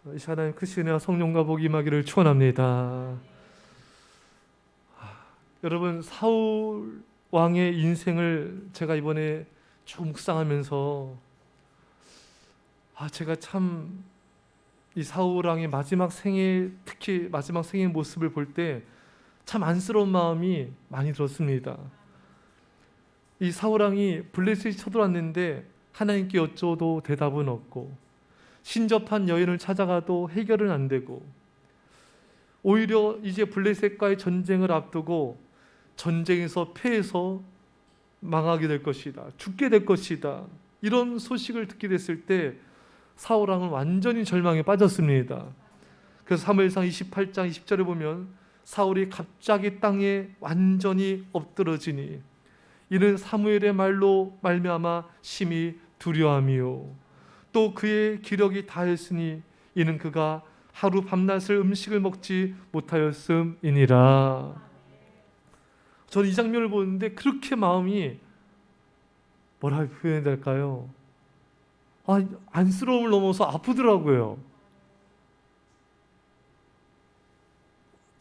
이 하나님 크신 은혜와 성령과 복이 임하기를 축원합니다. 여러분, 사울 왕의 인생을 제가 이번에 쭉 묵상하면서 제가 참 이 사울 왕의 마지막 생애, 특히 마지막 생애 모습을 볼 때 참 안쓰러운 마음이 많이 들었습니다. 이 사울 왕이 블레셋이 쳐들어왔는데 하나님께 여쭤도 대답은 없고, 신접한 여인을 찾아가도 해결은 안 되고, 오히려 이제 블레셋과의 전쟁을 앞두고 전쟁에서 패해서 망하게 될 것이다, 죽게 될 것이다, 이런 소식을 듣게 됐을 때 사울 왕은 완전히 절망에 빠졌습니다. 그래서 사무엘상 28장 20절에 보면 사울이 갑자기 땅에 완전히 엎드러지니 이는 사무엘의 말로 말미암아 심히 두려움이요 또 그의 기력이 다했으니 이는 그가 하루 밤낮을 음식을 먹지 못하였음이니라. 저는 이 장면을 보는데 그렇게 마음이 뭐라 표현해야 될까요? 안쓰러움을 넘어서 아프더라고요.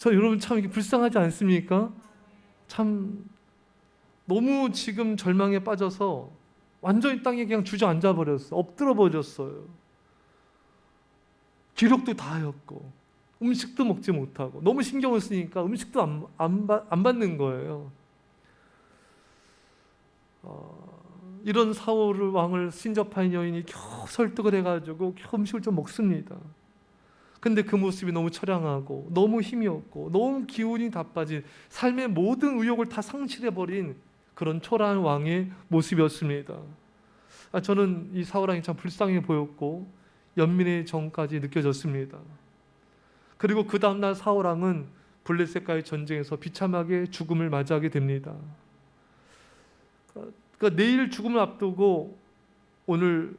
여러분 참 이게 불쌍하지 않습니까? 참 너무 지금 절망에 빠져서 완전히 땅에 그냥 주저앉아 버렸어요. 엎드려 버렸어요. 기력도 다하였고 음식도 먹지 못하고 너무 신경을 쓰니까 음식도 안 받는 거예요. 이런 사울 왕을 신접한 여인이 겨우 설득을 해가지고 겨우 음식을 좀 먹습니다. 근데 그 모습이 너무 처량하고 너무 힘이 없고 너무 기운이 다 빠진, 삶의 모든 의욕을 다 상실해버린 그런 초라한 왕의 모습이었습니다. 저는 이 사울 왕이 참 불쌍해 보였고 연민의 정까지 느껴졌습니다. 그리고 그 다음날 사울 왕은 블레셋과의 전쟁에서 비참하게 죽음을 맞이하게 됩니다. 그러니까 내일 죽음을 앞두고 오늘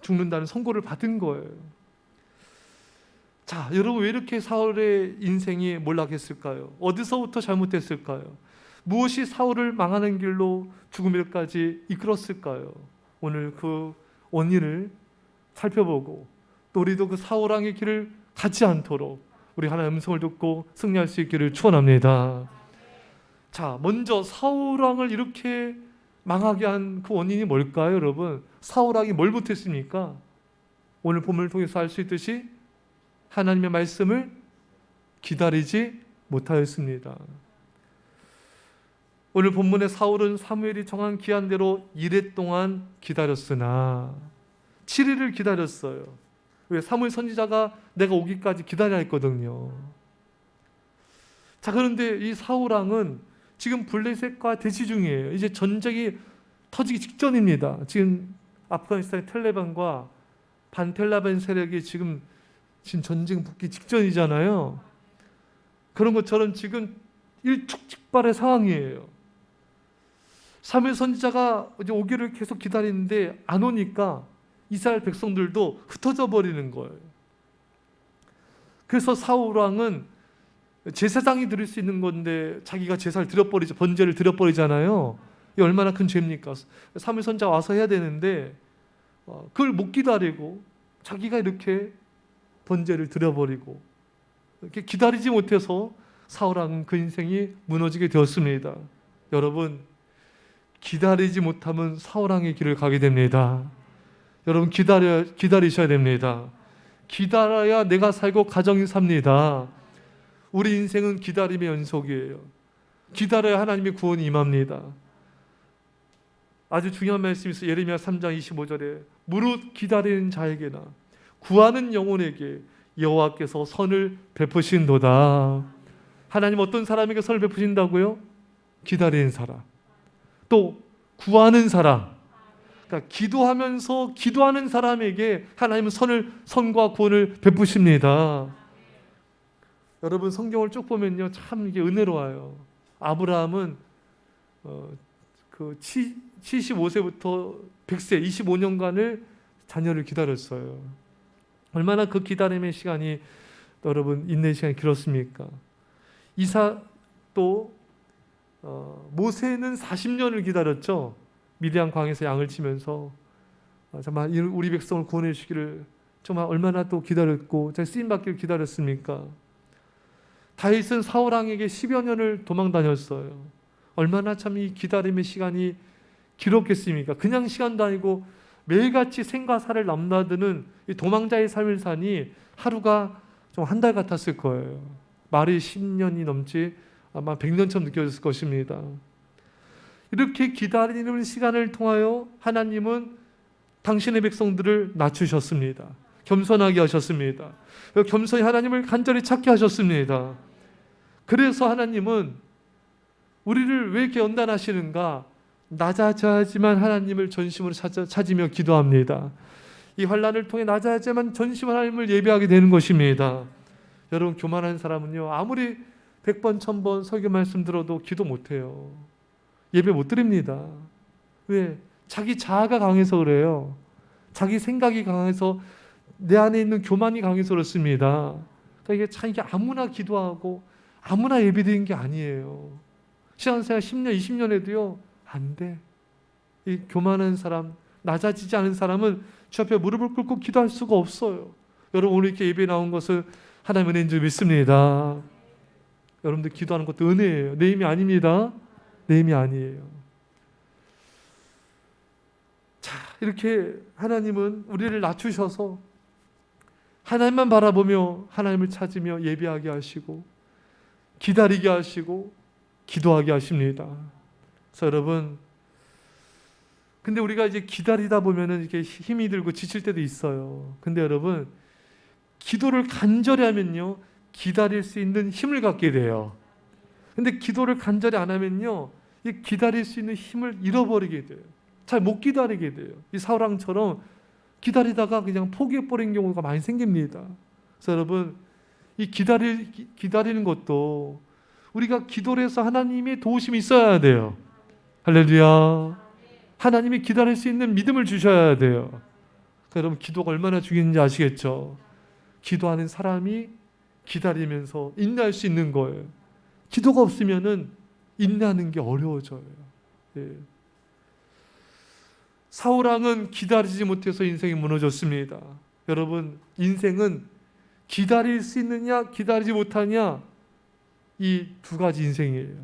죽는다는 선고를 받은 거예요. 자, 여러분, 왜 이렇게 사울의 인생이 몰락했을까요? 어디서부터 잘못됐을까요? 무엇이 사울을 망하는 길로 죽음일까지 이끌었을까요? 오늘 그 원인을 살펴보고 또 우리도 그 사울 왕의 길을 가지 않도록 우리 하나님의 음성을 듣고 승리할 수 있기를 축원합니다. 자, 먼저 사울 왕을 이렇게 망하게 한 그 원인이 뭘까요, 여러분? 사울 왕이 뭘 못했습니까? 오늘 본문을 통해서 알 수 있듯이 하나님의 말씀을 기다리지 못하였습니다. 오늘 본문의 사울은 사무엘이 정한 기한대로 이레 동안 기다렸으나 7일을 기다렸어요. 왜? 사무엘 선지자가 내가 오기까지 기다려야 했거든요. 자, 그런데 이 사울 왕은 지금 블레셋과 대치 중이에요. 이제 전쟁이 터지기 직전입니다. 지금 아프가니스탄의 텔레반과 반텔레반 세력이 지금 전쟁 붙기 직전이잖아요. 그런 것처럼 지금 일촉즉발의 상황이에요. 사무엘 선지자가 이제 오기를 계속 기다리는데 안 오니까 이스라엘 백성들도 흩어져 버리는 거예요. 그래서 사울 왕은 제사장이 드릴 수 있는 건데 자기가 제사를 드려버리죠. 번제를 드려버리잖아요. 이게 얼마나 큰 죄입니까? 사무엘 선지자가 와서 해야 되는데 그걸 못 기다리고 자기가 이렇게 번제를 드려버리고 이렇게 기다리지 못해서 사울 왕은 그 인생이 무너지게 되었습니다. 여러분, 기다리지 못하면 사울 왕의 길을 가게 됩니다. 여러분, 기다리셔야 됩니다. 기다려야 내가 살고 가정이 삽니다. 우리 인생은 기다림의 연속이에요. 기다려야 하나님의 구원이 임합니다. 아주 중요한 말씀이 있어요. 예레미야 3장 25절에 무릇 기다리는 자에게나 구하는 영혼에게 여호와께서 선을 베푸신도다. 하나님 어떤 사람에게 선을 베푸신다고요? 기다리는 사람, 또 구하는 사람. 그러니까 기도하면서 기도하는 사람에게 하나님은 선과 구원을 베푸십니다. 여러분, 성경을 쭉 보면요, 참 이게 은혜로워요. 아브라함은 그 75세부터 100세 25년간을 자녀를 기다렸어요. 얼마나 그 기다림의 시간이, 여러분, 인내의 시간이 길었습니까? 또 모세는 40년을 기다렸죠. 미디안 광에서 양을 치면서 정말 우리 백성을 구원해 주시기를 정말 얼마나 또 기다렸고 쓰임받기를 기다렸습니까? 다윗은 사울 왕에게 10여 년을 도망 다녔어요. 얼마나 참 이 기다림의 시간이 길었겠습니까? 그냥 시간도 아니고 매일같이 생과 사를 넘나드는 이 도망자의 삶을 사니 하루가 좀 한 달 같았을 거예요. 말이 10년이 넘지 아마 100년처럼 느껴졌을 것입니다. 이렇게 기다리는 시간을 통하여 하나님은 당신의 백성들을 낮추셨습니다. 겸손하게 하셨습니다. 겸손히 하나님을 간절히 찾게 하셨습니다. 그래서 하나님은 우리를 왜 이렇게 연단하시는가? 낮아져야지만 하나님을 전심으로 찾으며 기도합니다. 이 환난을 통해 낮아야지만 전심 하나님을 예배하게 되는 것입니다. 여러분, 교만한 사람은요, 아무리 100번 1000번 설교 말씀 들어도 기도 못해요. 예배 못 드립니다. 왜? 자기 자아가 강해서 그래요. 자기 생각이 강해서, 내 안에 있는 교만이 강해서 그렇습니다. 그러니까 이게 아무나 기도하고 아무나 예배드리는 게 아니에요. 신앙생활 10년 20년 해도요 안 돼. 이 교만한 사람, 낮아지지 않은 사람은 주 앞에 무릎을 꿇고 기도할 수가 없어요. 여러분, 오늘 이렇게 예배에 나온 것을 하나님의 은혜인 줄 믿습니다. 여러분들 기도하는 것도 은혜예요. 내 힘이 아닙니다. 내 힘이 아니에요. 자, 이렇게 하나님은 우리를 낮추셔서 하나님만 바라보며 하나님을 찾으며 예배하게 하시고 기다리게 하시고 기도하게 하십니다. 그래서 여러분, 근데 우리가 이제 기다리다 보면은 이렇게 힘이 들고 지칠 때도 있어요. 근데 여러분, 기도를 간절히 하면요 기다릴 수 있는 힘을 갖게 돼요. 근데 기도를 간절히 안 하면요 이 기다릴 수 있는 힘을 잃어버리게 돼요. 잘 못 기다리게 돼요. 이 사울 왕처럼 기다리다가 그냥 포기해버린 경우가 많이 생깁니다. 그래서 여러분, 이 기다리는 것도 우리가 기도를 해서 하나님의 도우심이 있어야 돼요. 할렐루야. 하나님이 기다릴 수 있는 믿음을 주셔야 돼요. 그러니까 여러분, 기도가 얼마나 중요한지 아시겠죠? 기도하는 사람이 기다리면서 인내할 수 있는 거예요. 기도가 없으면은 인내하는 게 어려워져요. 예. 사울 왕은 기다리지 못해서 인생이 무너졌습니다. 여러분, 인생은 기다릴 수 있느냐 기다리지 못하냐, 이 두 가지 인생이에요.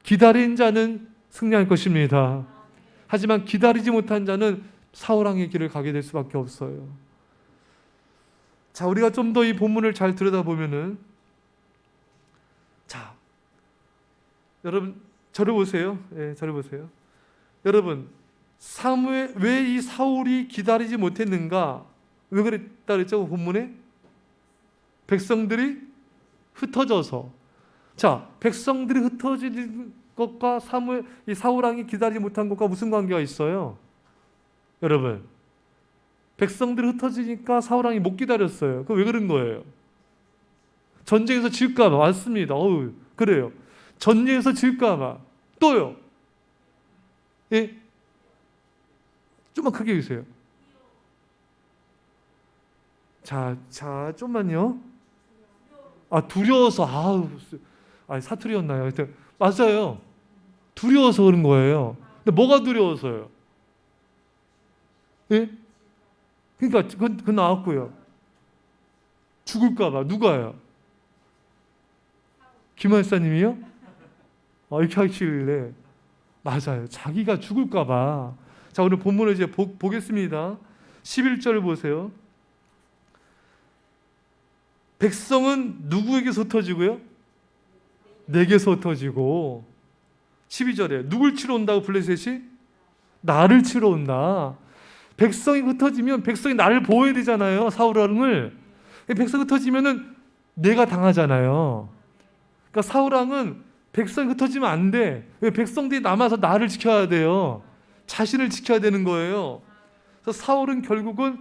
기다린 자는 승리할 것입니다. 하지만 기다리지 못한 자는 사울 왕의 길을 가게 될 수밖에 없어요. 자, 우리가 좀 더 이 본문을 잘 들여다보면은, 자, 여러분 저를 보세요. 예, 저를 보세요. 여러분, 왜 이 사울이 기다리지 못했는가? 왜 그랬다 그랬죠? 본문에 백성들이 흩어져서. 자, 백성들이 흩어지는 것과 이 사울 왕이 기다리지 못한 것과 무슨 관계가 있어요? 여러분, 백성들이 흩어지니까 사울 왕이 못 기다렸어요. 그 왜 그런 거예요? 전쟁에서 질까 봐. 맞습니다. 그래요. 전쟁에서 질까 봐. 또요. 예? 좀만 크게 해주세요. 자, 좀만요. 두려워서. 사투리였나요? 맞아요. 두려워서 그런 거예요. 근데 뭐가 두려워서요? 예? 그러니까 그건 나왔고요. 죽을까 봐. 누가요? 김할사님이요? 이렇게 하시길래. 맞아요. 자기가 죽을까 봐. 자, 오늘 본문을 이제 보겠습니다. 11절 보세요. 백성은 누구에게서 흩어지고요? 내게서 흩어지고. 12절에 누굴 치러 온다고 블레셋이? 나를 치러 온다. 백성이 흩어지면 백성이 나를 보호해야 되잖아요. 사울 왕을. 백성이 흩어지면은 내가 당하잖아요. 그러니까 사울 왕은 백성이 흩어지면 안 돼. 왜? 백성들이 남아서 나를 지켜야 돼요. 자신을 지켜야 되는 거예요. 그래서 사울은 결국은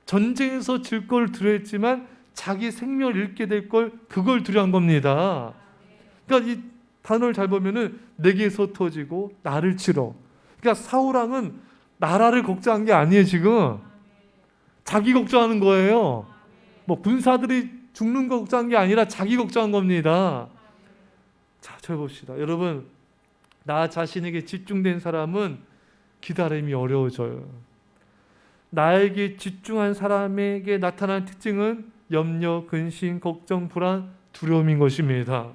전쟁에서 질 걸 두려워했지만 자기 생명을 잃게 될 걸, 그걸 두려워한 겁니다. 그러니까 이 단어를 잘 보면은 내게서 흩어지고 나를 치러. 그러니까 사울 왕은 나라를 걱정한 게 아니에요. 지금 자기 걱정하는 거예요. 뭐 군사들이 죽는 거 걱정한 게 아니라 자기 걱정한 겁니다. 자, 저 봅시다. 여러분, 나 자신에게 집중된 사람은 기다림이 어려워져요. 나에게 집중한 사람에게 나타나는 특징은 염려, 근심, 걱정, 불안, 두려움인 것입니다.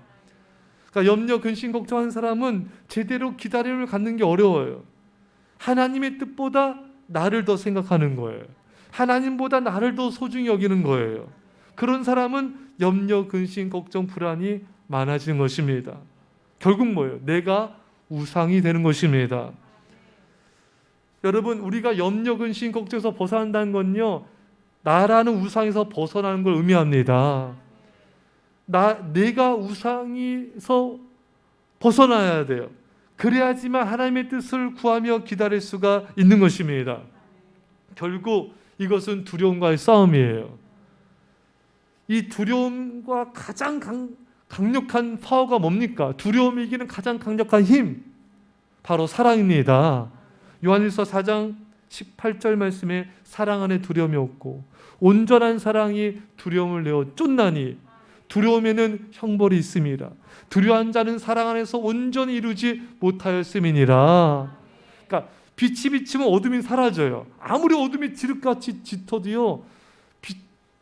그러니까 염려, 근심, 걱정하는 사람은 제대로 기다림을 갖는 게 어려워요. 하나님의 뜻보다 나를 더 생각하는 거예요. 하나님보다 나를 더 소중히 여기는 거예요. 그런 사람은 염려, 근심, 걱정, 불안이 많아지는 것입니다. 결국 뭐예요? 내가 우상이 되는 것입니다. 여러분, 우리가 염려, 근심, 걱정에서 벗어난다는 건요, 나라는 우상에서 벗어나는 걸 의미합니다. 내가 우상에서 벗어나야 돼요. 그래야지만 하나님의 뜻을 구하며 기다릴 수가 있는 것입니다. 결국 이것은 두려움과의 싸움이에요. 이 두려움과 가장 강력한 파워가 뭡니까? 두려움이 이기는 가장 강력한 힘, 바로 사랑입니다. 요한일서 4장 18절 말씀에 사랑 안에 두려움이 없고 온전한 사랑이 두려움을 내어 쫓나니 두려움에는 형벌이 있음이라. 두려워한 자는 사랑 안에서 온전히 이루지 못하였음이니라. 그러니까 빛이 비치면 어둠이 사라져요. 아무리 어둠이 지륵같이 짙어도요,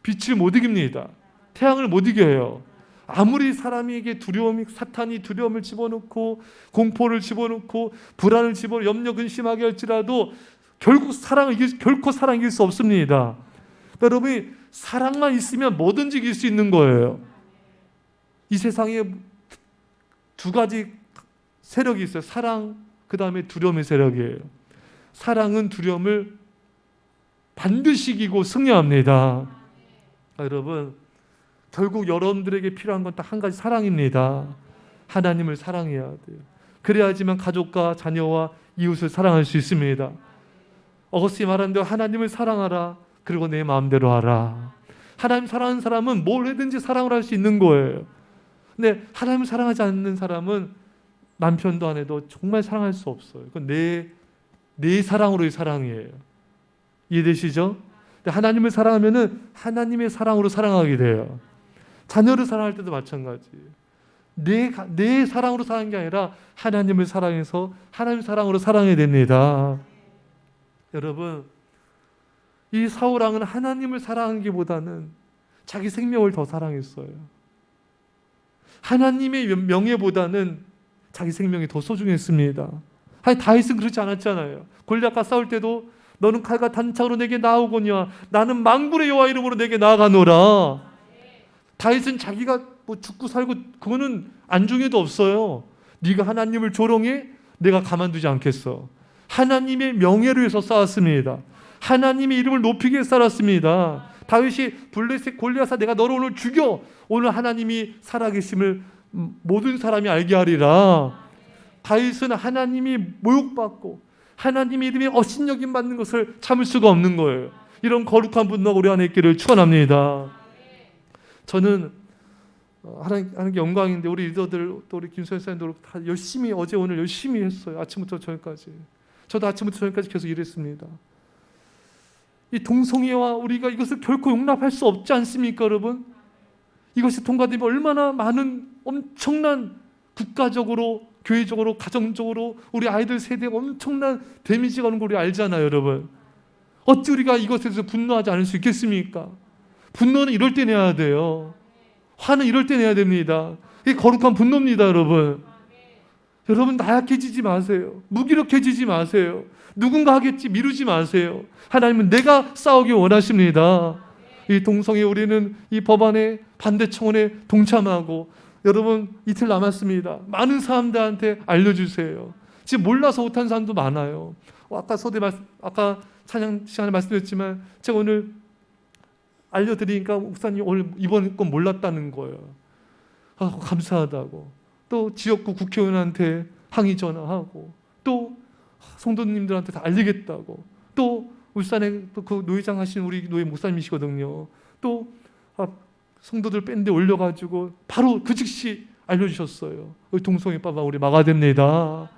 빛을 못 이깁니다. 태양을 못 이겨요. 아무리 사람에게 사탄이 두려움을 집어넣고 공포를 집어넣고 불안을 염려 근심하게 할지라도 결코 사랑 이길 수 없습니다. 여러분이 사랑만 있으면 뭐든지 이길 수 있는 거예요. 이 세상에 두 가지 세력이 있어요. 사랑, 그 다음에 두려움의 세력이에요. 사랑은 두려움을 반드시 이기고 승리합니다. 여러분, 결국 여러분들에게 필요한 건 딱 한 가지, 사랑입니다. 하나님을 사랑해야 돼요. 그래야지만 가족과 자녀와 이웃을 사랑할 수 있습니다. 어거스틴이 말한 대로 하나님을 사랑하라. 그리고 내 마음대로 하라. 하나님 사랑하는 사람은 뭘 해든지 사랑을 할 수 있는 거예요. 근데 하나님을 사랑하지 않는 사람은 남편도 아내도 정말 사랑할 수 없어요. 그건 내 사랑으로의 사랑이에요. 이해되시죠? 하나님을 사랑하면은 하나님의 사랑으로 사랑하게 돼요. 자녀를 사랑할 때도 마찬가지예요. 내 사랑으로 사랑하는 게 아니라 하나님을 사랑해서 하나님 사랑으로 사랑해야 됩니다. 여러분, 이 사울왕은 하나님을 사랑한 게보다는 자기 생명을 더 사랑했어요. 하나님의 명예보다는 자기 생명이 더 소중했습니다. 아니, 다윗은 그렇지 않았잖아요. 골리앗과 싸울 때도 너는 칼과 단창으로 내게 나아오거니와 나는 만군의 여호와 이름으로 내게 나아가노라. 다윗은 자기가 뭐 죽고 살고 그거는 안중에도 없어요. 네가 하나님을 조롱해? 내가 가만두지 않겠어. 하나님의 명예를 위해서 싸웠습니다. 하나님의 이름을 높이기 위해 싸웠습니다. 다윗이 블레셋 골리앗아 내가 너를 오늘 죽여. 오늘 하나님이 살아계심을 모든 사람이 알게 하리라. 다윗은 하나님이 모욕받고 하나님의 이름이 업신여김 받는 것을 참을 수가 없는 거예요. 이런 거룩한 분노가 우리 안에 있기를 축원합니다. 저는 하나님께 영광인데 우리 리더들 또 우리 김소연 사님도 다 열심히 어제 오늘 열심히 했어요. 아침부터 저녁까지. 저도 아침부터 저녁까지 계속 일했습니다. 이 동성애와 우리가 이것을 결코 용납할 수 없지 않습니까, 여러분? 이것이 통과되면 얼마나 많은 엄청난 국가적으로, 교회적으로, 가정적으로 우리 아이들 세대에 엄청난 데미지가 오는 걸 우리 알잖아요, 여러분. 어찌 우리가 이것에 대해서 분노하지 않을 수 있겠습니까? 분노는 이럴 때 내야 돼요. 화는 이럴 때 내야 됩니다. 이게 거룩한 분노입니다, 여러분. 여러분, 나약해지지 마세요. 무기력해지지 마세요. 누군가 하겠지 미루지 마세요. 하나님은 내가 싸우기 원하십니다. 이 동성애 우리는 이 법안의 반대 청원에 동참하고 여러분 이틀 남았습니다. 많은 사람들한테 알려주세요. 지금 몰라서 못한 사람도 많아요. 아까 찬양 시간에 말씀드렸지만 제가 오늘 알려드리니까 목사님 오늘 이번 건 몰랐다는 거예요. 감사하다고. 또 지역구 국회의원한테 항의 전화하고 또 성도님들한테 다 알리겠다고. 또 울산에 또 그 노회장 하신 우리 노회 목사님이시거든요. 또 성도들 밴드에 올려가지고 바로 그 즉시 알려주셨어요. 우리 동성애 빠바 우리 막아야 됩니다.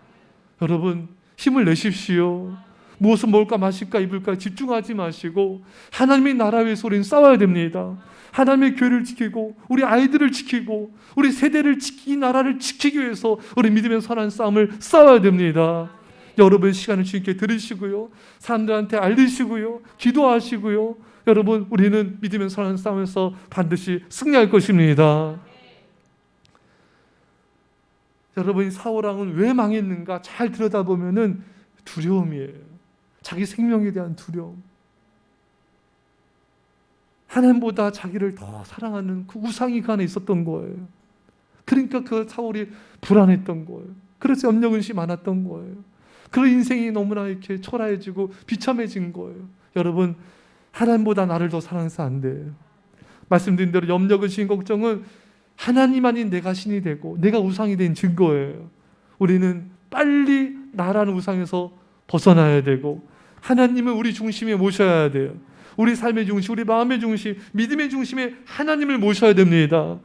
여러분 힘을 내십시오. 무엇을 먹을까 마실까 입을까 집중하지 마시고 하나님의 나라 위해서 우리는 싸워야 됩니다. 하나님의 교회를 지키고 우리 아이들을 지키고 우리 세대를 지키기 나라를 지키기 위해서 우리 믿음의 선한 싸움을 싸워야 됩니다. 여러분 시간을 주님께 드리시고요, 사람들한테 알리시고요, 기도하시고요. 여러분, 우리는 믿으면 선한 싸움에서 반드시 승리할 것입니다. 여러분, 사울왕은 왜 망했는가 잘 들여다보면은 두려움이에요. 자기 생명에 대한 두려움. 하나님보다 자기를 더 사랑하는 그 우상이 그 안에 있었던 거예요. 그러니까 그 사울이 불안했던 거예요. 그래서 염려근심이 많았던 거예요. 그런 인생이 너무나 이렇게 초라해지고 비참해진 거예요. 여러분, 하나님보다 나를 더 사랑해서 안 돼요. 말씀드린 대로 염려근심 걱정은 하나님만이 내가 신이 되고 내가 우상이 된 증거예요. 우리는 빨리 나라는 우상에서 벗어나야 되고 하나님을 우리 중심에 모셔야 돼요. 우리 삶의 중심, 우리 마음의 중심, 믿음의 중심에 하나님을 모셔야 됩니다.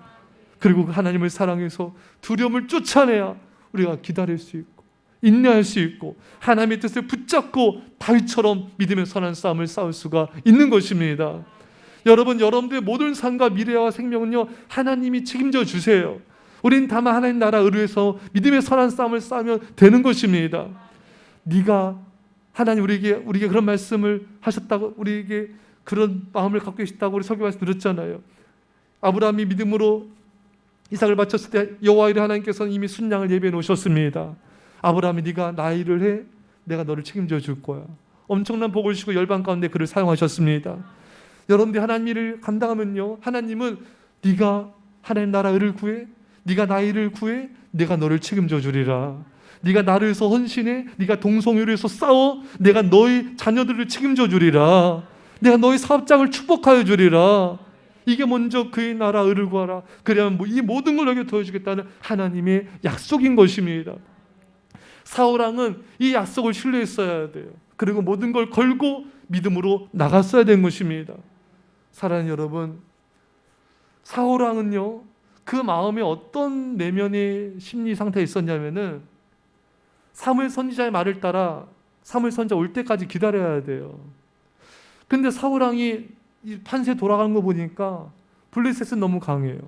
그리고 그 하나님을 사랑해서 두려움을 쫓아내야 우리가 기다릴 수 있고 인내할 수 있고 하나님의 뜻을 붙잡고 다윗처럼 믿음의 선한 싸움을 싸울 수가 있는 것입니다. 여러분, 여러분들의 모든 삶과 미래와 생명은요, 하나님이 책임져 주세요. 우린 다만 하나님 나라 의뢰해서 믿음의 선한 싸움을 싸우면 되는 것입니다. 네가 하나님 우리에게 그런 말씀을 하셨다고, 우리에게 그런 마음을 갖고 계시다고 우리 설교 말씀 들었잖아요. 아브라함이 믿음으로 이삭을 바쳤을 때 여호와 이르 하나님께서는 이미 순양을 예비해 놓으셨습니다. 아브라함이 네가 나의 일을 해, 내가 너를 책임져 줄 거야. 엄청난 복을 주시고 열방 가운데 그를 사용하셨습니다. 여러분들이 하나님 일을 감당하면요, 하나님은 네가 하나님 나라 의를 구해, 네가 나의 일을 구해, 내가 너를 책임져 주리라. 네가 나를 위해서 헌신해, 네가 동성애를 위해서 싸워, 내가 너희 자녀들을 책임져 주리라. 내가 너희 사업장을 축복하여 주리라. 이게 먼저 그의 나라 의를 구하라. 그래야만 이 모든 걸 너에게 더해주겠다는 하나님의 약속인 것입니다. 사울왕은 이 약속을 신뢰했어야 돼요. 그리고 모든 걸 걸고 믿음으로 나갔어야 된 것입니다. 사랑하는 여러분, 사울왕은요, 그 마음에 어떤 내면의 심리 상태에 있었냐면은 사무엘 선지자의 말을 따라 사무엘 선지자 올 때까지 기다려야 돼요. 근데 사울왕이 이 판세 돌아가는 거 보니까 블레셋은 너무 강해요.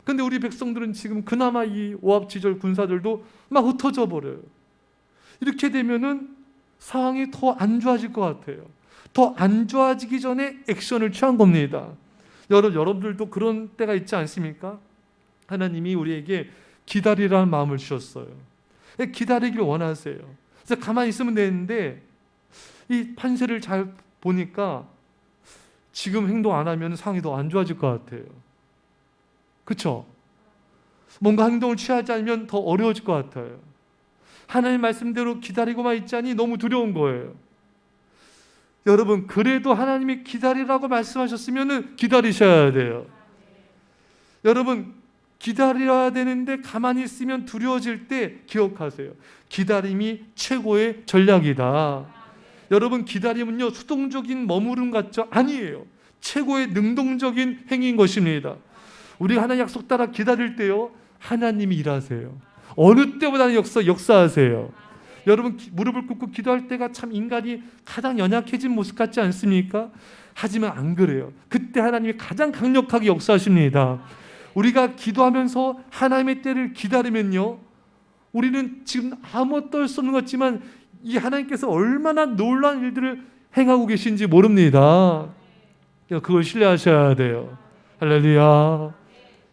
근데 우리 백성들은 지금 그나마 이 오합지졸 군사들도 막 흩어져 버려요. 이렇게 되면은 상황이 더 안 좋아질 것 같아요. 더 안 좋아지기 전에 액션을 취한 겁니다. 여러분들도 그런 때가 있지 않습니까? 하나님이 우리에게 기다리라는 마음을 주셨어요. 기다리길 원하세요. 그래서 가만히 있으면 되는데 이 판세를 잘 보니까 지금 행동 안 하면 상황이 더 안 좋아질 것 같아요. 그렇죠? 뭔가 행동을 취하지 않으면 더 어려워질 것 같아요. 하나님 말씀대로 기다리고만 있자니 너무 두려운 거예요. 여러분, 그래도 하나님이 기다리라고 말씀하셨으면 기다리셔야 돼요. 여러분, 기다려야 되는데 가만히 있으면 두려워질 때 기억하세요. 기다림이 최고의 전략이다. 여러분, 기다림은요, 수동적인 머무름 같죠? 아니에요. 최고의 능동적인 행위인 것입니다. 우리가 하나님 약속 따라 기다릴 때요, 하나님이 일하세요. 어느 때보다는 역사하세요. 여러분, 무릎을 꿇고 기도할 때가 참 인간이 가장 연약해진 모습 같지 않습니까? 하지만 안 그래요. 그때 하나님이 가장 강력하게 역사하십니다. 우리가 기도하면서 하나님의 때를 기다리면요, 우리는 지금 아무것도 할 수 없는 것 같지만 이 하나님께서 얼마나 놀라운 일들을 행하고 계신지 모릅니다. 그걸 신뢰하셔야 돼요. 할렐루야.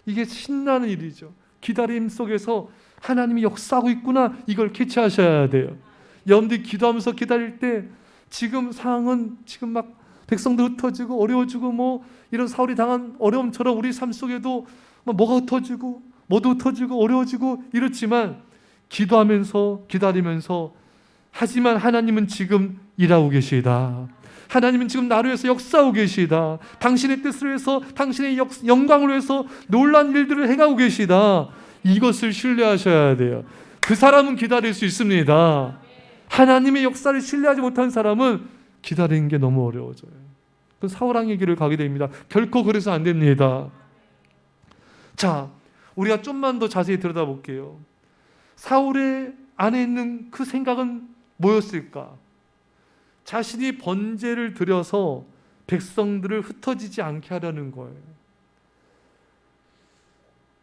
이게 신나는 일이죠. 기다림 속에서 하나님이 역사하고 있구나, 이걸 캐치하셔야 돼요. 여러분들이 기도하면서 기다릴 때 지금 상황은 지금 막 백성들 흩어지고 어려워지고 뭐 이런 사울이 당한 어려움처럼 우리 삶 속에도 뭐가 흩어지고 뭐도 흩어지고 어려워지고 이렇지만 기도하면서 기다리면서, 하지만 하나님은 지금 일하고 계시다. 하나님은 지금 나를 위해서 역사하고 계시다. 당신의 뜻을 위해서, 당신의 영광을 위해서 놀라운 일들을 행하고 계시다. 이것을 신뢰하셔야 돼요. 그 사람은 기다릴 수 있습니다. 하나님의 역사를 신뢰하지 못한 사람은 기다리는 게 너무 어려워져요. 그 사울왕의 길을 가게 됩니다. 결코 그래서 안 됩니다. 자, 우리가 좀만 더 자세히 들여다볼게요. 사울의 안에 있는 그 생각은 뭐였을까? 자신이 번제를 드려서 백성들을 흩어지지 않게 하려는 거예요.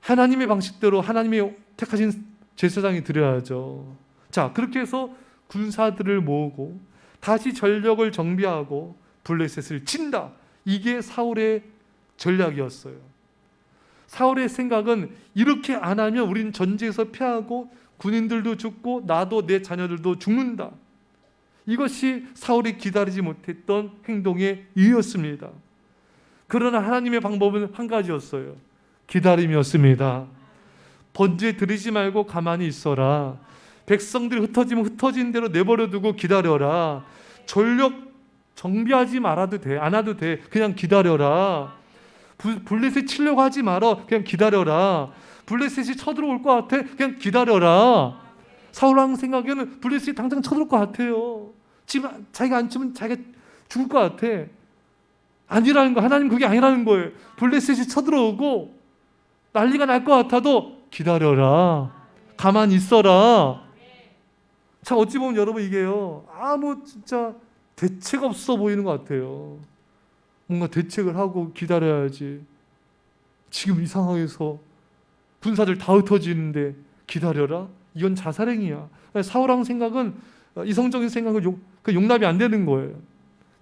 하나님의 방식대로 하나님이 택하신 제사장이 드려야죠. 자, 그렇게 해서 군사들을 모으고 다시 전력을 정비하고 블레셋을 친다. 이게 사울의 전략이었어요. 사울의 생각은 이렇게 안 하면 우린 전쟁에서 패하고 군인들도 죽고 나도 내 자녀들도 죽는다. 이것이 사울이 기다리지 못했던 행동의 이유였습니다. 그러나 하나님의 방법은 한 가지였어요. 기다림이었습니다. 번제 드리지 말고 가만히 있어라. 백성들이 흩어지면 흩어진 대로 내버려두고 기다려라. 전력 정비하지 말아도 돼. 안 해도 돼. 그냥 기다려라. 블레셋 치려고 하지 말아. 그냥 기다려라. 블레셋이 쳐들어올 것 같아. 그냥 기다려라. 사울왕 생각에는 블레셋이 당장 쳐들어올 것 같아요. 지금 자기가 안 치면 자기가 죽을 것 같아. 아니라는 거. 하나님 그게 아니라는 거예요. 블레셋이 쳐들어오고 난리가 날 것 같아도 기다려라. 가만히 있어라. 참 어찌 보면 여러분 이게요. 아무 진짜 대책 없어 보이는 것 같아요. 뭔가 대책을 하고 기다려야지. 지금 이 상황에서 군사들 다 흩어지는데 기다려라? 이건 자살행위야. 사울왕 생각은 이성적인 생각은 용납이 안 되는 거예요.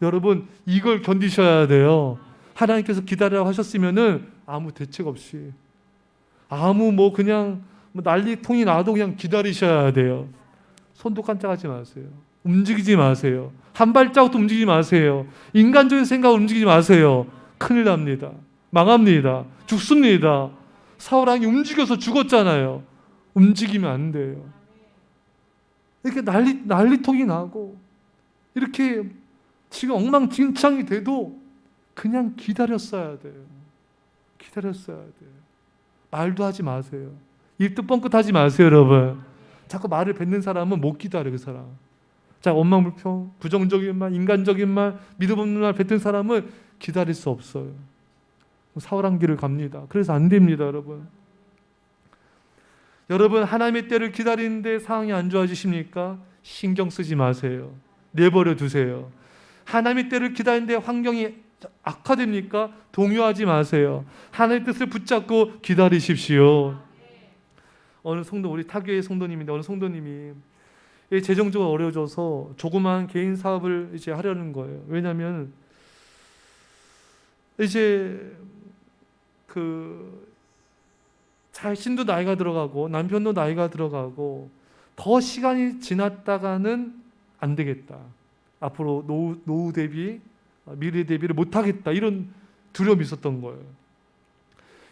여러분 이걸 견디셔야 돼요. 하나님께서 기다리라고 하셨으면은 아무 대책 없이 아무 그냥 난리통이 나도 그냥 기다리셔야 돼요. 손도 깜짝하지 마세요. 움직이지 마세요. 한 발자국도 움직이지 마세요. 인간적인 생각을 움직이지 마세요. 큰일 납니다. 망합니다. 죽습니다. 사울왕이 움직여서 죽었잖아요. 움직이면 안 돼요. 이렇게 난리통이 나고 이렇게 지금 엉망진창이 돼도 그냥 기다렸어야 돼요. 기다렸어야 돼요. 말도 하지 마세요. 입도 뻥끗하지 마세요, 여러분. 자꾸 말을 뱉는 사람은 못 기다려, 그 사람. 자, 원망불평, 부정적인 말, 인간적인 말, 믿음 없는 말 뱉은 사람은 기다릴 수 없어요. 사울왕 길을 갑니다. 그래서 안 됩니다, 여러분. 여러분 하나님의 때를 기다리는데 상황이 안 좋아지십니까? 신경 쓰지 마세요. 내버려 두세요. 하나님의 때를 기다리는데 환경이 악화됩니까? 동요하지 마세요. 하나님의 뜻을 붙잡고 기다리십시오. 어느 성도, 우리 타교의 성도님인데 어느 성도님이 재정적으로 어려워져서 조그만 개인 사업을 이제 하려는 거예요. 왜냐하면 이제 자신도 나이가 들어가고 남편도 나이가 들어가고 더 시간이 지났다가는 안 되겠다. 앞으로 노후 대비, 미래 대비를 못하겠다. 이런 두려움이 있었던 거예요.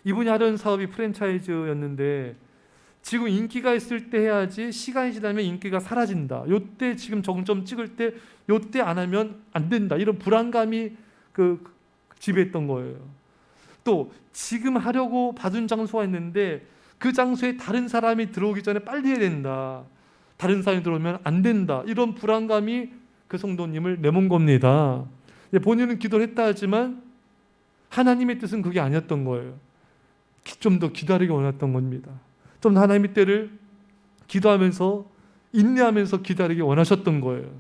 이분이 하던 사업이 프랜차이즈였는데 지금 인기가 있을 때 해야지 시간이 지나면 인기가 사라진다. 요때 지금 정점 찍을 때 요때 안 하면 안 된다. 이런 불안감이 지배했던 거예요. 또 지금 하려고 봐준 장소가 있는데 그 장소에 다른 사람이 들어오기 전에 빨리 해야 된다. 다른 사람이 들어오면 안 된다. 이런 불안감이 그 성도님을 내몬 겁니다. 본인은 기도를 했다 하지만 하나님의 뜻은 그게 아니었던 거예요. 좀 더 기다리기 원했던 겁니다. 좀 더 하나님의 때를 기도하면서 인내하면서 기다리기 원하셨던 거예요.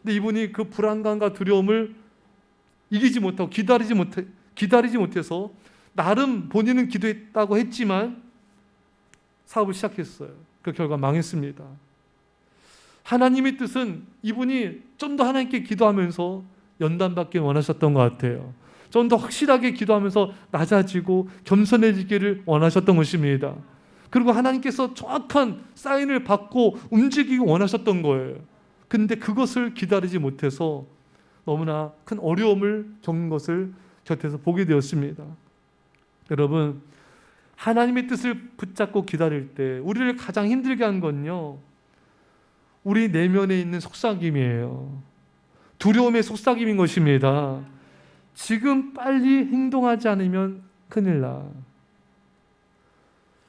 근데 이분이 그 불안감과 두려움을 이기지 못하고 기다리지 못해서 나름 본인은 기도했다고 했지만 사업을 시작했어요. 그 결과 망했습니다. 하나님의 뜻은 이분이 좀 더 하나님께 기도하면서 연단받기 원하셨던 것 같아요. 좀 더 확실하게 기도하면서 낮아지고 겸손해지기를 원하셨던 것입니다. 그리고 하나님께서 정확한 사인을 받고 움직이기 원하셨던 거예요. 근데 그것을 기다리지 못해서 너무나 큰 어려움을 겪는 것을 곁에서 보게 되었습니다. 여러분, 하나님의 뜻을 붙잡고 기다릴 때 우리를 가장 힘들게 한 건요, 우리 내면에 있는 속삭임이에요. 두려움의 속삭임인 것입니다. 지금 빨리 행동하지 않으면 큰일 나.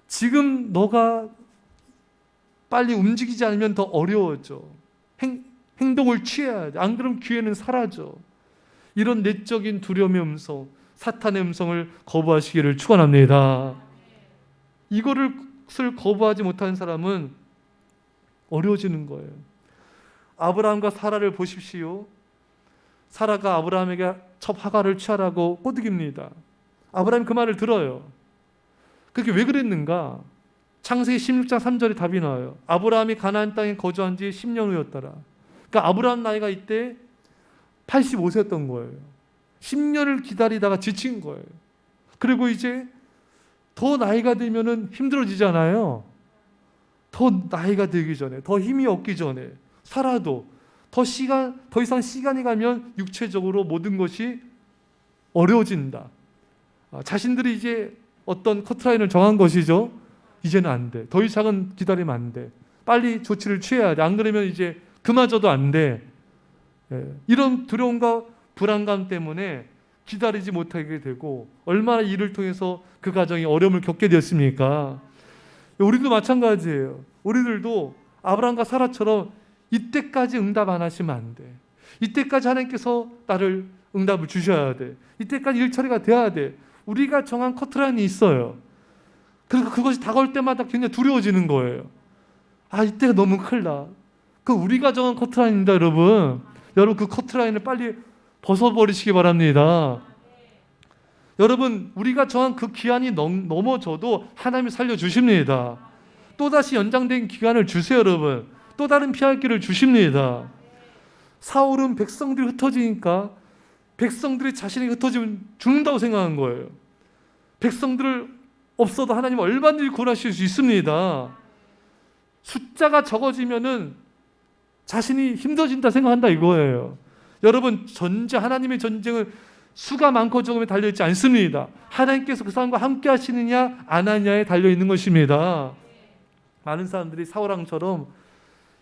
지금 너가 빨리 움직이지 않으면 더 어려워져. 행동을 취해야 돼. 안 그러면 기회는 사라져. 이런 내적인 두려움의 음성, 사탄의 음성을 거부하시기를 축원합니다. 이것을 거부하지 못하는 사람은 어려워지는 거예요. 아브라함과 사라를 보십시오. 사라가 아브라함에게 첩 하가를 취하라고 꼬드깁니다. 아브라함이 그 말을 들어요. 그게 왜 그랬는가? 창세기 16장 3절에 답이 나와요. 아브라함이 가나안 땅에 거주한 지 10년 후였더라. 그러니까 아브라함 나이가 이때 85세였던 거예요. 10년을 기다리다가 지친 거예요. 그리고 이제 더 나이가 들면은 힘들어지잖아요. 더 나이가 들기 전에, 더 힘이 없기 전에 살아도 더 이상 시간이 가면 육체적으로 모든 것이 어려워진다. 자신들이 이제 어떤 커트라인을 정한 것이죠. 이제는 안 돼. 더 이상은 기다리면 안 돼. 빨리 조치를 취해야 돼. 안 그러면 이제 그마저도 안 돼. 이런 두려움과 불안감 때문에 기다리지 못하게 되고 얼마나 이를 통해서 그 가정이 어려움을 겪게 되었습니까? 우리도 마찬가지예요. 우리들도 아브라함과 사라처럼 이때까지 응답 안 하시면 안 돼. 이때까지 하나님께서 나를 응답을 주셔야 돼. 이때까지 일 처리가 돼야 돼. 우리가 정한 커트라인이 있어요. 그래서 그것이 다가올 때마다 굉장히 두려워지는 거예요. 이때가 너무 큰일 나. 그 우리가 정한 커트라인입니다, 여러분. 여러분 그 커트라인을 빨리 벗어버리시기 바랍니다. 여러분 우리가 정한 그 기한이 넘어져도 하나님이 살려주십니다. 또다시 연장된 기간을 주세요, 여러분. 또 다른 피할 길을 주십니다. 사울은 백성들이 흩어지니까 백성들이 자신에게 흩어지면 죽는다고 생각한 거예요. 백성들을 없어도 하나님 얼마든지 구원하실 수 있습니다. 숫자가 적어지면은 자신이 힘들어진다 생각한다 이거예요. 여러분 하나님의 전쟁은 수가 많고 적음에 달려있지 않습니다. 하나님께서 그 사람과 함께 하시느냐 안 하느냐에 달려있는 것입니다. 많은 사람들이 사울왕처럼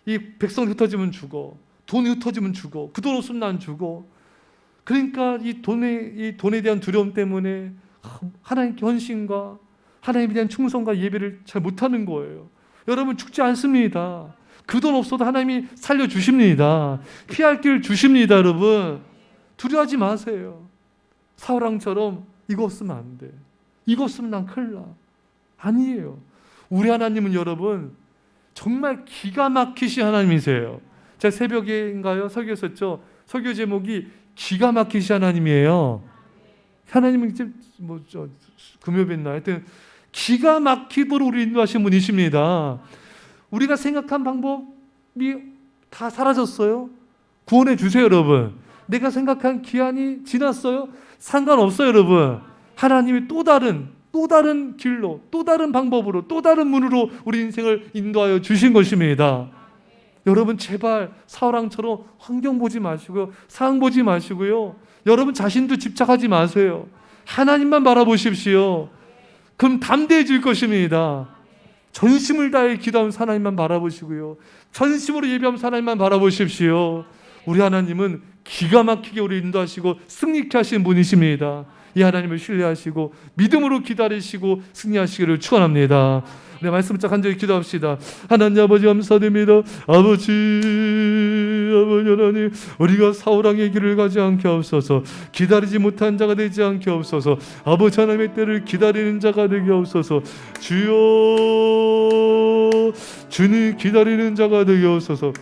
이 백성이 흩어지면 죽어, 돈이 흩어지면 죽어, 그 돈 없으면 난 죽어. 그러니까 이 돈에 대한 두려움 때문에 하나님께 헌신과 하나님에 대한 충성과 예배를 잘 못하는 거예요. 여러분 죽지 않습니다. 그 돈 없어도 하나님이 살려주십니다. 피할 길 주십니다. 여러분 두려워하지 마세요. 사울왕처럼 이거 없으면 안 돼, 이거 없으면 난 큰일 나. 아니에요. 우리 하나님은 여러분 정말 기가 막히신 하나님이세요. 제가 새벽에인가요? 설교했었죠. 설교 제목이 기가 막히신 하나님이에요. 하나님은 이제 금요일이나 하여튼 기가 막히도록 우리 인도하신 분이십니다. 우리가 생각한 방법이 다 사라졌어요. 구원해 주세요, 여러분. 내가 생각한 기한이 지났어요. 상관없어요, 여러분. 하나님이 또 다른 길로, 또 다른 방법으로, 또 다른 문으로 우리 인생을 인도하여 주신 것입니다. 여러분 제발 사울왕처럼 환경 보지 마시고요, 상황 보지 마시고요, 여러분 자신도 집착하지 마세요. 하나님만 바라보십시오. 그럼 담대해질 것입니다. 전심을 다해 기도하면서 하나님만 바라보시고요, 전심으로 예배하면서 하나님만 바라보십시오. 우리 하나님은 기가 막히게 우리 인도하시고 승리케 하시는 분이십니다. 이 하나님을 신뢰하시고 믿음으로 기다리시고 승리하시기를 축원합니다. 우리 말씀 짝 간절히 기도합시다. 하나님 아버지 감사드립니다. 아버지 하나님, 우리가 사울왕의 길을 가지 않게 하옵소서. 기다리지 못한 자가 되지 않게 하옵소서. 아버지 하나님의 때를 기다리는 자가 되게 하옵소서. 주여, 주님 기다리는 자가 되게 하옵소서.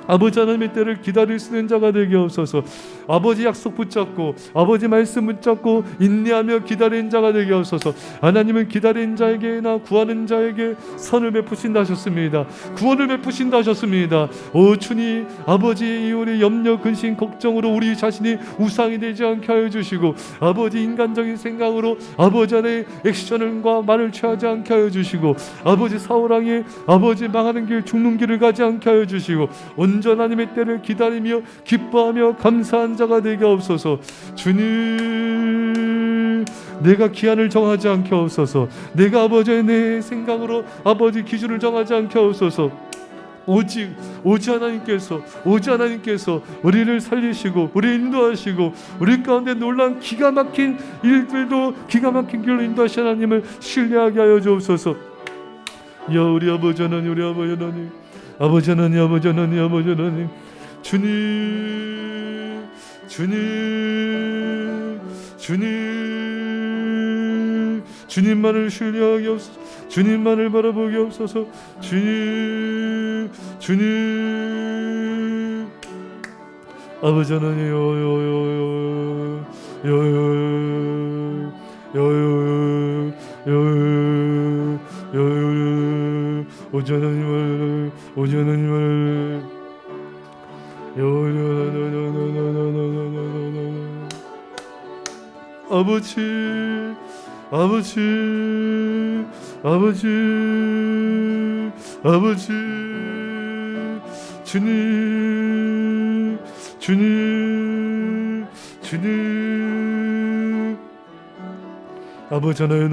아버지 하나님의 때를 기다릴 수 있는 자가 되게 하옵소서. 아버지 약속 붙잡고 아버지 말씀 붙잡고 인내하며 기다리는 자가 되게 하옵소서. 하나님은 기다리는 자에게나 구하는 자에게 선을 베푸신다 하셨습니다. 구원을 베푸신다 하셨습니다. 오 주님, 아버지 우리 염려 근심 걱정으로 우리 자신이 우상이 되지 않게 하여 주시고, 아버지 인간적인 생각으로 아버지 안에 액션과 말을 취하지 않게 하여 주시고, 아버지 사울왕의 아버지 망하는 길 죽는 길을 가지 않게 하여 주시고, 온전 하나님의 때를 기다리며 기뻐하며 감사한 자가 되게 하옵소서. 주님, 내가 기한을 정하지 않게 하옵소서. 내가 아버지의 내 생각으로 아버지 기준을 정하지 않게 하옵소서. 오직 하나님께서 우리를 살리시고 우리 인도하시고 우리 가운데 놀라운 기가 막힌 일들도 기가 막힌 길로 인도하시는 하나님을 신뢰하게 하여 주옵소서. 야 우리 아버지 하나님, 우리 아버지 하나님, 아버지 하나님, 아버지 하나님, 아버지 하나님, 주님만을 신뢰하게 없소서. 주님만을 바라보게 없소서. 주님 아버지 하나님, 요요요요요요요요요 오직 하나님을, 오직 하나님을, 아버지, 아버지, 아버지, 아버지, 주님, 주님, 주님, 아버지 하나님,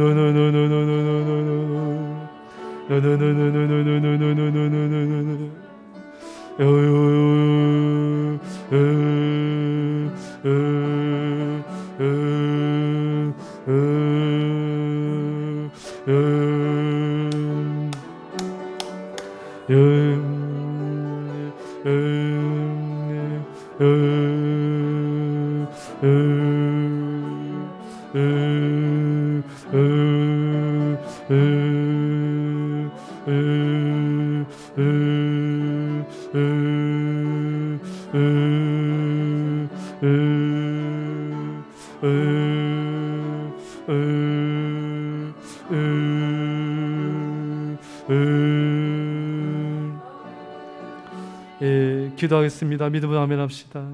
예, 기도하겠습니다. 믿음으로 아멘 합시다.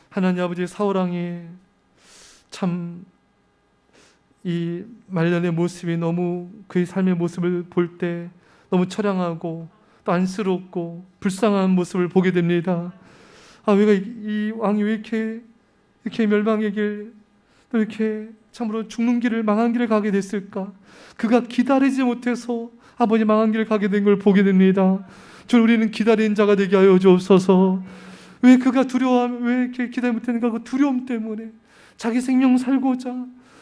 하나님 아버지, 사울왕이 참 이 말년의 모습이 너무 그의 삶의 모습을 볼 때 너무 처량하고 또 안쓰럽고 불쌍한 모습을 보게 됩니다. 아, 왜 이 왕이 왜 이렇게 멸망의 길, 또 이렇게 참으로 죽는 길을, 망한 길을 가게 됐을까? 그가 기다리지 못해서 아버지 망한 길을 가게 된 걸 보게 됩니다. 주, 우리는 기다리는 자가 되게 하여 주옵소서. 왜 그가 왜 이렇게 기다리지 못했는가? 그 두려움 때문에 자기 생명 살고자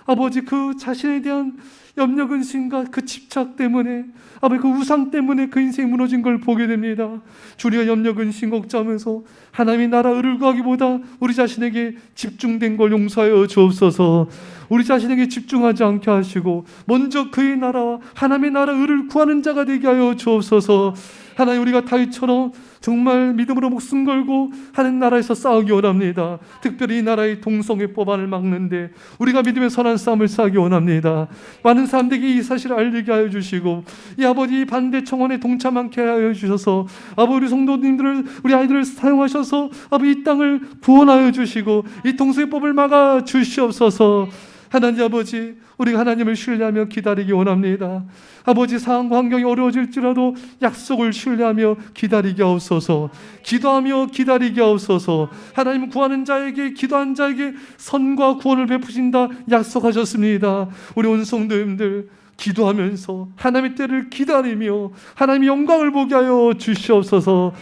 아버지 그 자신에 대한 염려 근심과 그 집착 때문에 아버지 그 우상 때문에 그 인생이 무너진 걸 보게 됩니다. 주리가 염려 근심 걱정하면서 하나님의 나라 의를 구하기보다 우리 자신에게 집중된 걸 용서하여 주옵소서. 우리 자신에게 집중하지 않게 하시고 먼저 그의 나라와 하나님의 나라 의를 구하는 자가 되게 하여 주옵소서. 하나님, 우리가 다윗처럼 정말 믿음으로 목숨 걸고 하는 나라에서 싸우기 원합니다. 특별히 이 나라의 동성애 법안을 막는데 우리가 믿음의 선한 싸움을 싸우기 원합니다. 많은 사람들에게 이 사실을 알리게 하여 주시고 이 아버지 반대 청원에 동참하게 하여 주셔서 아버지 우리 성도님들을, 우리 아이들을 사용하셔서 아버지 이 땅을 구원하여 주시고 이 동성애법을 막아 주시옵소서. 하나님 아버지, 우리가 하나님을 신뢰하며 기다리기 원합니다. 아버지, 상황 환경이 어려워질지라도 약속을 신뢰하며 기다리게 하옵소서. 기도하며 기다리게 하옵소서. 하나님, 구하는 자에게, 기도한 자에게 선과 구원을 베푸신다 약속하셨습니다. 우리 온 성도님들 기도하면서 하나님의 때를 기다리며 하나님의 영광을 보게 하여 주시옵소서.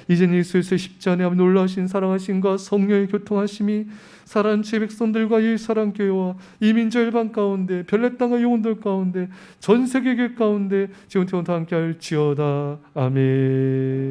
이제는 예수의 십자가에 놀라신 사랑하심과 성령의 교통하심이 사랑하는 제 백성들과 예사랑교회와 이민자 일반 가운데, 별내 땅과 영혼들 가운데, 전 세계계 가운데 지금부터 함께 할지어다. 아멘.